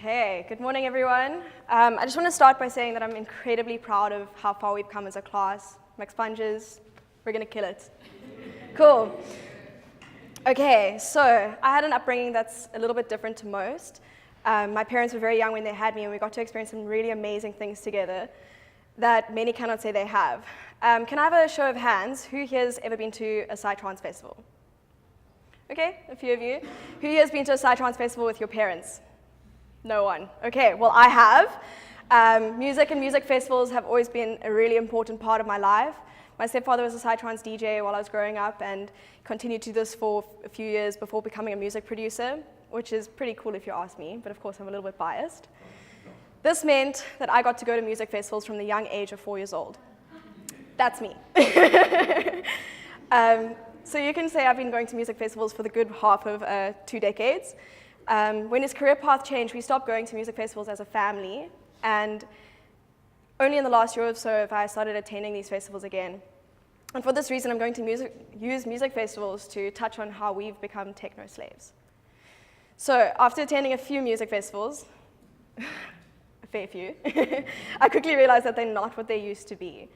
Okay, good morning everyone. I just want to start by saying that I'm incredibly proud of how far we've come as a class. I'm sponges, we're gonna kill it. Cool. Okay, so I had an upbringing that's a little bit different to most. My parents were very young when they had me and we got to experience some really amazing things together that many cannot say they have. Can I have a show of hands? Who here has ever been to a Psytrance festival? Okay, a few of you. Who here has been to a Psytrance festival with your parents? No one. Okay, well I have. Music and music festivals have always been a really important part of my life. My stepfather was a Psytrance DJ while I was growing up and continued to do this for a few years before becoming a music producer, which is pretty cool if you ask me, but of course I'm a little bit biased. This meant that I got to go to music festivals from the young age of 4 years old. That's me. So you can say I've been going to music festivals for the good half of 2 decades. When his career path changed, we stopped going to music festivals as a family, and only in the last year or so have I started attending these festivals again. And for this reason, I'm going to use music festivals to touch on how we've become techno slaves. So after attending a few music festivals, a fair few, I quickly realized that they're not what they used to be.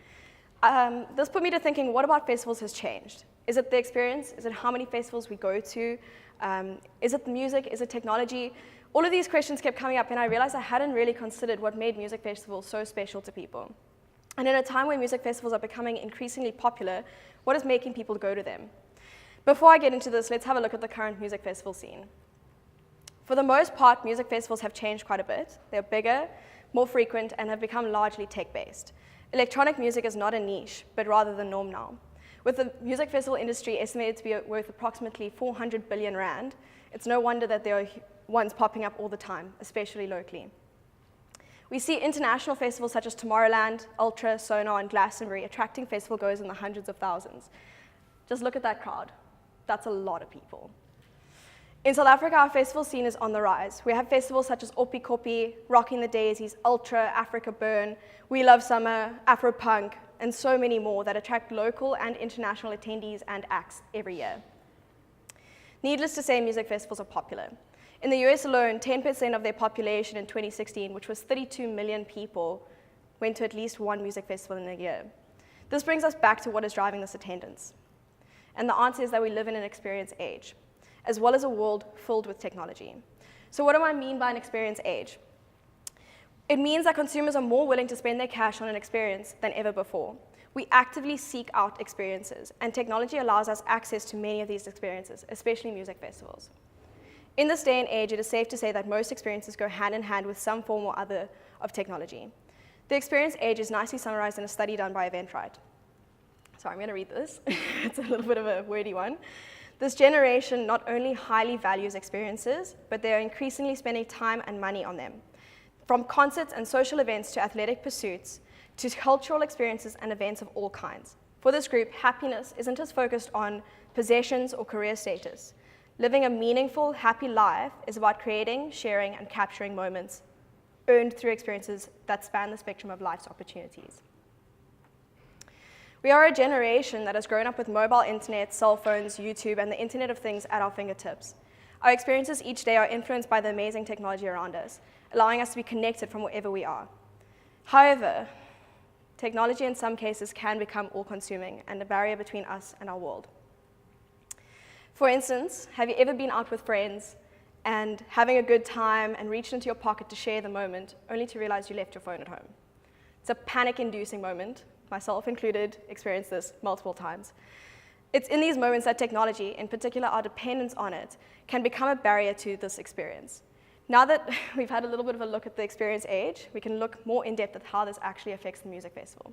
This put me to thinking, what about festivals has changed? Is it the experience? Is it how many festivals we go to? Is it the music? Is it technology? All of these questions kept coming up, and I realized I hadn't really considered what made music festivals so special to people. And in a time where music festivals are becoming increasingly popular, what is making people go to them? Before I get into this, let's have a look at the current music festival scene. For the most part, music festivals have changed quite a bit. They're bigger, more frequent, and have become largely tech-based. Electronic music is not a niche, but rather the norm now. With the music festival industry estimated to be worth approximately 400 billion rand, it's no wonder that there are ones popping up all the time, especially locally. We see international festivals such as Tomorrowland, Ultra, Sonar, and Glastonbury attracting festival goers in the hundreds of thousands. Just look at that crowd. That's a lot of people. In South Africa, our festival scene is on the rise. We have festivals such as Oppie Koppie, Rocking the Daisies, Ultra, Africa Burn, We Love Summer, Afropunk, and so many more that attract local and international attendees and acts every year. Needless to say, music festivals are popular. In the US alone, 10% of their population in 2016, which was 32 million people, went to at least one music festival in a year. This brings us back to what is driving this attendance. And the answer is that we live in an experience age, as well as a world filled with technology. So what do I mean by an experience age? It means that consumers are more willing to spend their cash on an experience than ever before. We actively seek out experiences, and technology allows us access to many of these experiences, especially music festivals. In this day and age, it is safe to say that most experiences go hand in hand with some form or other of technology. The experience age is nicely summarized in a study done by Eventbrite. Sorry, I'm going to read this. It's a little bit of a wordy one. This generation not only highly values experiences, but they are increasingly spending time and money on them. From concerts and social events to athletic pursuits, to cultural experiences and events of all kinds. For this group, happiness isn't just focused on possessions or career status. Living a meaningful, happy life is about creating, sharing, and capturing moments earned through experiences that span the spectrum of life's opportunities. We are a generation that has grown up with mobile internet, cell phones, YouTube, and the Internet of Things at our fingertips. Our experiences each day are influenced by the amazing technology around us, allowing us to be connected from wherever we are. However, technology in some cases can become all-consuming and a barrier between us and our world. For instance, have you ever been out with friends and having a good time and reached into your pocket to share the moment, only to realize you left your phone at home? It's a panic-inducing moment. Myself included, experienced this multiple times. It's in these moments that technology, in particular our dependence on it, can become a barrier to this experience. Now that we've had a little bit of a look at the experience age, we can look more in depth at how this actually affects the music festival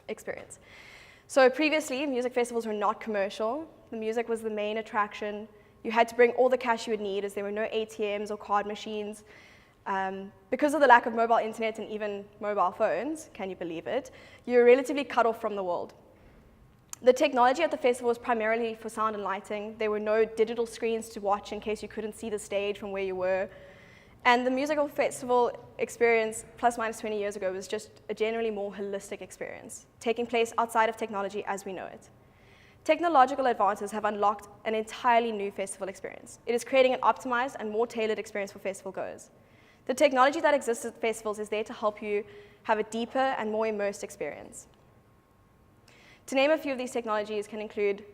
experience. So previously, music festivals were not commercial. The music was the main attraction. You had to bring all the cash you would need, as there were no ATMs or card machines. Because of the lack of mobile internet and even mobile phones, can you believe it, you were relatively cut off from the world. The technology at the festival was primarily for sound and lighting. There were no digital screens to watch in case you couldn't see the stage from where you were. And the musical festival experience, plus minus 20 years ago, was just a generally more holistic experience, taking place outside of technology as we know it. Technological advances have unlocked an entirely new festival experience. It is creating an optimized and more tailored experience for festival goers. The technology that exists at festivals is there to help you have a deeper and more immersed experience. To name a few of these technologies can include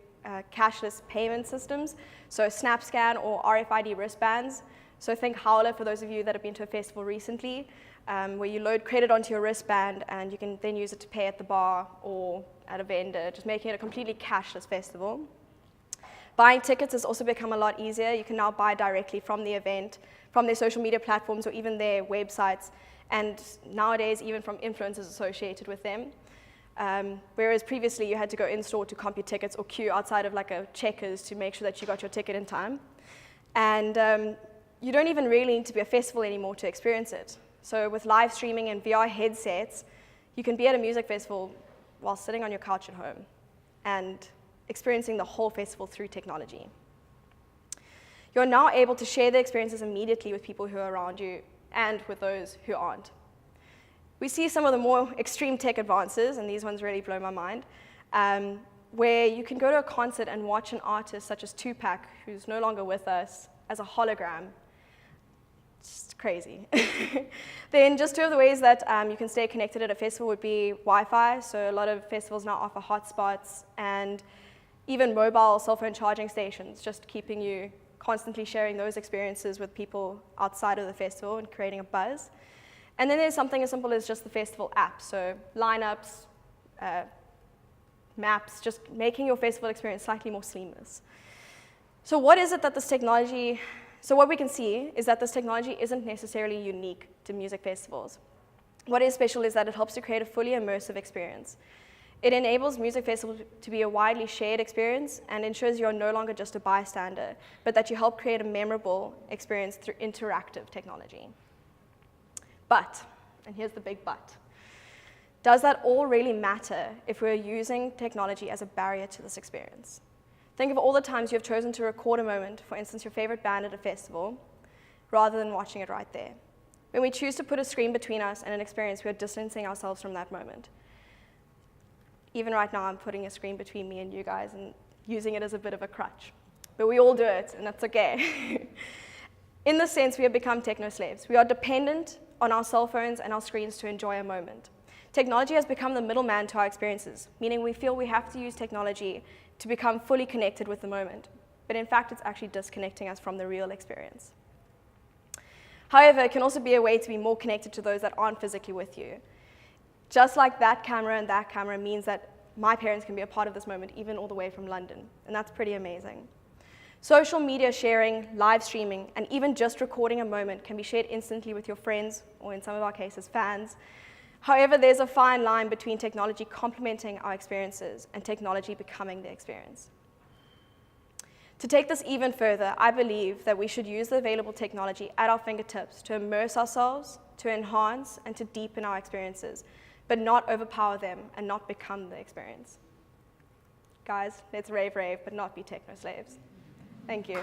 cashless payment systems, so SnapScan or RFID wristbands. So think Howler for those of you that have been to a festival recently, where you load credit onto your wristband and you can then use it to pay at the bar or at a vendor, just making it a completely cashless festival. Buying tickets has also become a lot easier. You can now buy directly from the event, from their social media platforms or even their websites, and nowadays even from influencers associated with them. Whereas previously you had to go in-store to comp your tickets or queue outside of like a Checkers to make sure that you got your ticket in time. And you don't even really need to be a festival anymore to experience it. So with live streaming and VR headsets, you can be at a music festival while sitting on your couch at home and experiencing the whole festival through technology. You're now able to share the experiences immediately with people who are around you and with those who aren't. We see some of the more extreme tech advances, and these ones really blow my mind, where you can go to a concert and watch an artist such as Tupac, who's no longer with us, as a hologram. It's crazy. Then just two of the ways that you can stay connected at a festival would be Wi-Fi. So a lot of festivals now offer hotspots and even mobile cell phone charging stations, just keeping you constantly sharing those experiences with people outside of the festival and creating a buzz. And then there's something as simple as just the festival app. So lineups, maps, just making your festival experience slightly more seamless. So what is it that this technology, so what we can see is that this technology isn't necessarily unique to music festivals. What is special is that it helps to create a fully immersive experience. It enables music festivals to be a widely shared experience and ensures you're no longer just a bystander, but that you help create a memorable experience through interactive technology. But, and here's the big but, does that all really matter if we're using technology as a barrier to this experience? Think of all the times you have chosen to record a moment, for instance, your favorite band at a festival, rather than watching it right there. When we choose to put a screen between us and an experience, we are distancing ourselves from that moment. Even right now, I'm putting a screen between me and you guys and using it as a bit of a crutch. But we all do it, and that's okay. In this sense, we have become techno slaves. We are dependent on our cell phones and our screens to enjoy a moment. Technology has become the middleman to our experiences, meaning we feel we have to use technology to become fully connected with the moment. But in fact, it's actually disconnecting us from the real experience. However, it can also be a way to be more connected to those that aren't physically with you. Just like that camera and that camera means that my parents can be a part of this moment, even all the way from London, and that's pretty amazing. Social media sharing, live streaming, and even just recording a moment can be shared instantly with your friends, or in some of our cases, fans. However, there's a fine line between technology complementing our experiences and technology becoming the experience. To take this even further, I believe that we should use the available technology at our fingertips to immerse ourselves, to enhance, and to deepen our experiences, but not overpower them and not become the experience. Guys, let's rave, but not be techno slaves. Thank you.